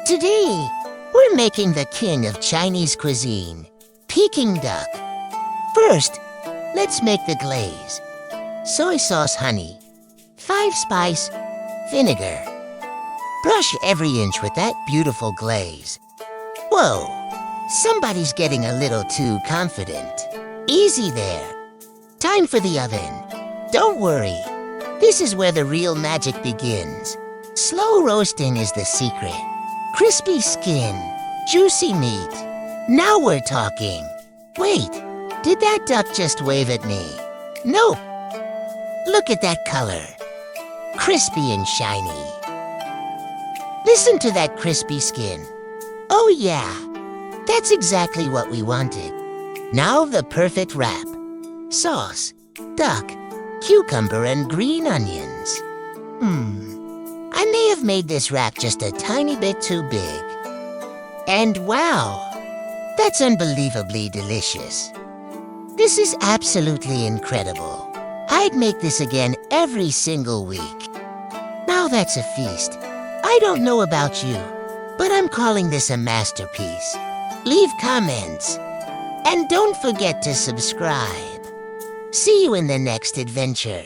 Today, we're making the king of Chinese cuisine, Peking duck. First, let's make the glaze. Soy sauce, honey, 5-spice, vinegar. Brush every inch with that beautiful glaze. Whoa, somebody's getting a little too confident. Easy there. Time for the oven. Don't worry, this is where the real magic begins. Slow roasting is the secret. Crispy skin, juicy meat. Now we're talking. Wait, did that duck just wave at me? Nope. Look at that color. Crispy and shiny. Listen to that crispy skin. Oh yeah, that's exactly what we wanted. Now the perfect wrap. Sauce, duck, cucumber, and green onions. I may have made this wrap just a tiny bit too big. And wow, that's unbelievably delicious. This is absolutely incredible. I'd make this again every single week. Now that's a feast. I don't know about you, but I'm calling this a masterpiece. Leave comments, and don't forget to subscribe. See you in the next adventure.